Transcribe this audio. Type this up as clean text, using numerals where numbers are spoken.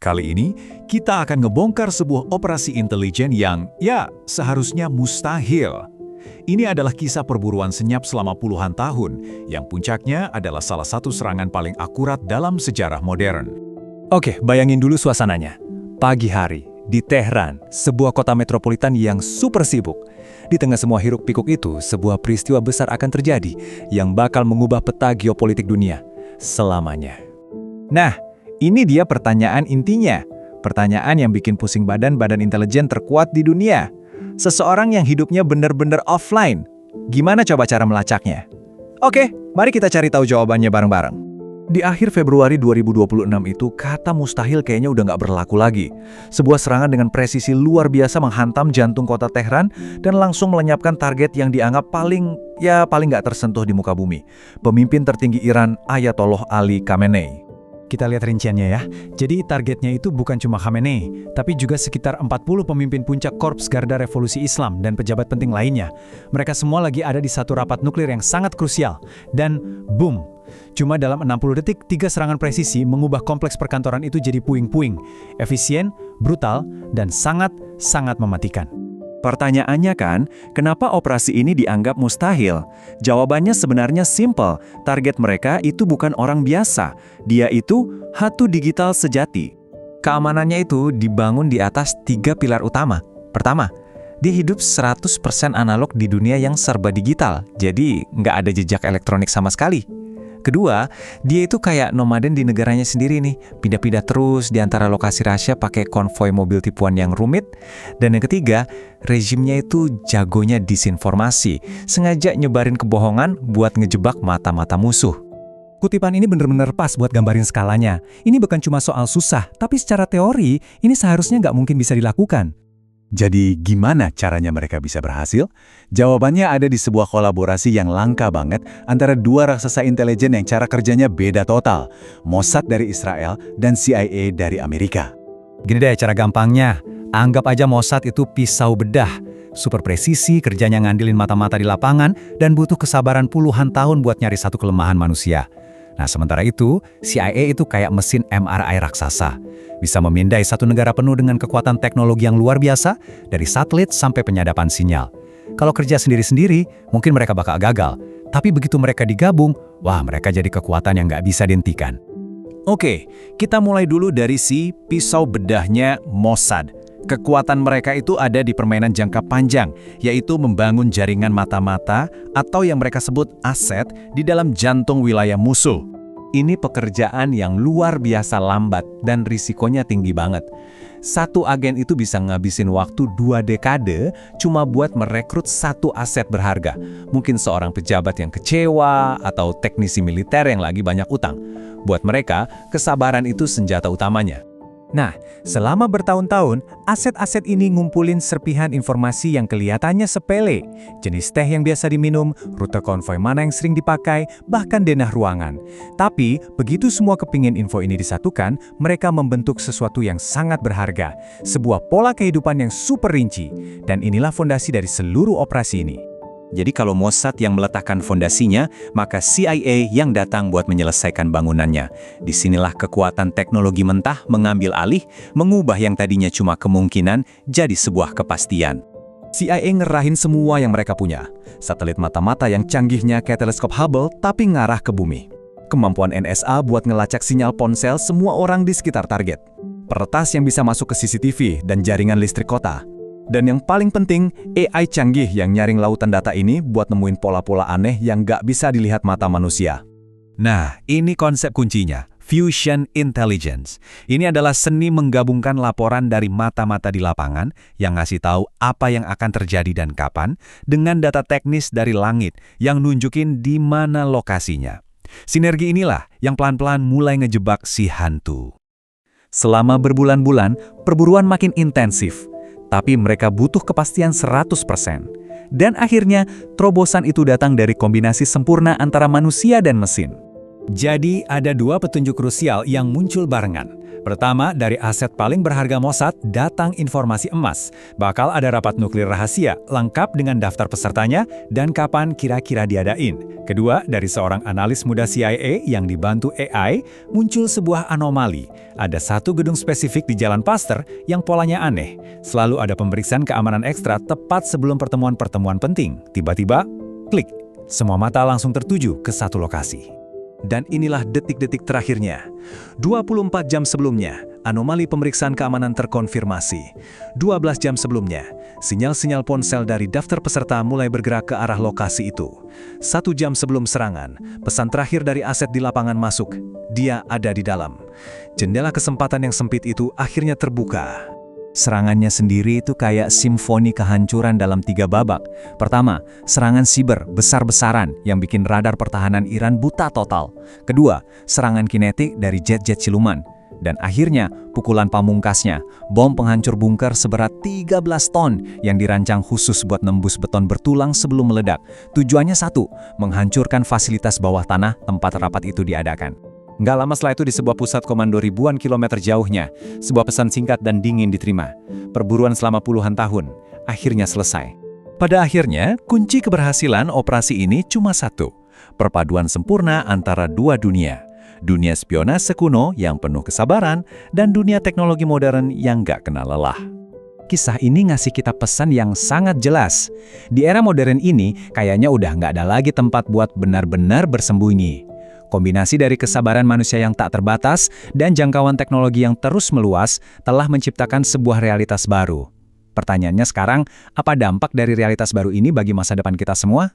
Kali ini, kita akan ngebongkar sebuah operasi intelijen yang, seharusnya mustahil. Ini adalah kisah perburuan senyap selama puluhan tahun, yang puncaknya adalah salah satu serangan paling akurat dalam sejarah modern. Oke, bayangin dulu suasananya. Pagi hari, di Tehran, sebuah kota metropolitan yang super sibuk. Di tengah semua hiruk-pikuk itu, sebuah peristiwa besar akan terjadi yang bakal mengubah peta geopolitik dunia selamanya. Nah, ini dia pertanyaan intinya. Pertanyaan yang bikin pusing badan intelijen terkuat di dunia. Seseorang yang hidupnya benar-benar offline. Gimana coba cara melacaknya? Oke, mari kita cari tahu jawabannya bareng-bareng. Di akhir Februari 2026 itu, kata mustahil kayaknya udah nggak berlaku lagi. Sebuah serangan dengan presisi luar biasa menghantam jantung kota Tehran dan langsung melenyapkan target yang dianggap paling nggak tersentuh di muka bumi. Pemimpin tertinggi Iran, Ayatollah Ali Khamenei. Kita lihat rinciannya ya. Jadi targetnya itu bukan cuma Khamenei, tapi juga sekitar 40 pemimpin puncak Korps Garda Revolusi Islam dan pejabat penting lainnya. Mereka semua lagi ada di satu rapat nuklir yang sangat krusial. Dan boom! Cuma dalam 60 detik, 3 serangan presisi mengubah kompleks perkantoran itu jadi puing-puing. Efisien, brutal, dan sangat mematikan. Pertanyaannya kan, kenapa operasi ini dianggap mustahil? Jawabannya sebenarnya simple. Target mereka itu bukan orang biasa. Dia itu hantu digital sejati. Keamanannya itu dibangun di atas 3 pilar utama. Pertama, dia hidup 100% analog di dunia yang serba digital. Jadi, nggak ada jejak elektronik sama sekali. Kedua, dia itu kayak nomaden di negaranya sendiri nih, pindah-pindah terus di antara lokasi rahasia pakai konvoi mobil tipuan yang rumit. Dan yang ketiga, rezimnya itu jagonya disinformasi, sengaja nyebarin kebohongan buat ngejebak mata-mata musuh. Kutipan ini bener-bener pas buat gambarin skalanya. Ini bukan cuma soal susah, tapi secara teori, ini seharusnya nggak mungkin bisa dilakukan. Jadi gimana caranya mereka bisa berhasil? Jawabannya ada di sebuah kolaborasi yang langka banget antara dua raksasa intelijen yang cara kerjanya beda total. Mossad dari Israel dan CIA dari Amerika. Gini deh cara gampangnya, anggap aja Mossad itu pisau bedah. Super presisi, kerjanya ngandelin mata-mata di lapangan, dan butuh kesabaran puluhan tahun buat nyari satu kelemahan manusia. Nah, sementara itu, CIA itu kayak mesin MRI raksasa. Bisa memindai satu negara penuh dengan kekuatan teknologi yang luar biasa, dari satelit sampai penyadapan sinyal. Kalau kerja sendiri-sendiri, mungkin mereka bakal gagal. Tapi begitu mereka digabung, wah mereka jadi kekuatan yang nggak bisa dihentikan. Oke, kita mulai dulu dari si pisau bedahnya Mossad. Kekuatan mereka itu ada di permainan jangka panjang, yaitu membangun jaringan mata-mata atau yang mereka sebut aset di dalam jantung wilayah musuh. Ini pekerjaan yang luar biasa lambat dan risikonya tinggi banget. Satu agen itu bisa ngabisin waktu 2 dekade cuma buat merekrut satu aset berharga. Mungkin seorang pejabat yang kecewa atau teknisi militer yang lagi banyak utang. Buat mereka, kesabaran itu senjata utamanya. Nah, selama bertahun-tahun, aset-aset ini ngumpulin serpihan informasi yang kelihatannya sepele. Jenis teh yang biasa diminum, rute konvoi mana yang sering dipakai, bahkan denah ruangan. Tapi, begitu semua kepingin info ini disatukan, mereka membentuk sesuatu yang sangat berharga. Sebuah pola kehidupan yang super rinci. Dan inilah fondasi dari seluruh operasi ini. Jadi kalau Mossad yang meletakkan fondasinya, maka CIA yang datang buat menyelesaikan bangunannya. Disinilah kekuatan teknologi mentah mengambil alih, mengubah yang tadinya cuma kemungkinan jadi sebuah kepastian. CIA ngerahin semua yang mereka punya. Satelit mata-mata yang canggihnya kayak teleskop Hubble tapi ngarah ke bumi. Kemampuan NSA buat ngelacak sinyal ponsel semua orang di sekitar target. Peretas yang bisa masuk ke CCTV dan jaringan listrik kota. Dan yang paling penting, AI canggih yang nyaring lautan data ini buat nemuin pola-pola aneh yang nggak bisa dilihat mata manusia. Nah, ini konsep kuncinya, Fusion Intelligence. Ini adalah seni menggabungkan laporan dari mata-mata di lapangan yang ngasih tahu apa yang akan terjadi dan kapan, dengan data teknis dari langit yang nunjukin di mana lokasinya. Sinergi inilah yang pelan-pelan mulai ngejebak si hantu. Selama berbulan-bulan, perburuan makin intensif. Tapi mereka butuh kepastian 100%. Dan akhirnya, terobosan itu datang dari kombinasi sempurna antara manusia dan mesin. Jadi, ada 2 petunjuk krusial yang muncul barengan. Pertama, dari aset paling berharga Mossad datang informasi emas. Bakal ada rapat nuklir rahasia, lengkap dengan daftar pesertanya dan kapan kira-kira diadain. Kedua, dari seorang analis muda CIA yang dibantu AI, muncul sebuah anomali. Ada satu gedung spesifik di Jalan Pasteur yang polanya aneh. Selalu ada pemeriksaan keamanan ekstra tepat sebelum pertemuan-pertemuan penting. Tiba-tiba, klik. Semua mata langsung tertuju ke satu lokasi. Dan inilah detik-detik terakhirnya. 24 jam sebelumnya, anomali pemeriksaan keamanan terkonfirmasi. 12 jam sebelumnya, sinyal-sinyal ponsel dari daftar peserta mulai bergerak ke arah lokasi itu. 1 jam sebelum serangan, pesan terakhir dari aset di lapangan masuk. Dia ada di dalam. Jendela kesempatan yang sempit itu akhirnya terbuka. Serangannya sendiri itu kayak simfoni kehancuran dalam 3 babak. Pertama, serangan siber besar-besaran yang bikin radar pertahanan Iran buta total. Kedua, serangan kinetik dari jet-jet siluman. Dan akhirnya, pukulan pamungkasnya, bom penghancur bunker seberat 13 ton yang dirancang khusus buat nembus beton bertulang sebelum meledak. Tujuannya satu, menghancurkan fasilitas bawah tanah tempat rapat itu diadakan. Nggak lama setelah itu di sebuah pusat komando ribuan kilometer jauhnya, sebuah pesan singkat dan dingin diterima. Perburuan selama puluhan tahun, akhirnya selesai. Pada akhirnya, kunci keberhasilan operasi ini cuma satu. Perpaduan sempurna antara dua dunia. Dunia spionase kuno yang penuh kesabaran, dan dunia teknologi modern yang nggak kenal lelah. Kisah ini ngasih kita pesan yang sangat jelas. Di era modern ini, kayaknya udah nggak ada lagi tempat buat benar-benar bersembunyi. Kombinasi dari kesabaran manusia yang tak terbatas dan jangkauan teknologi yang terus meluas telah menciptakan sebuah realitas baru. Pertanyaannya sekarang, apa dampak dari realitas baru ini bagi masa depan kita semua?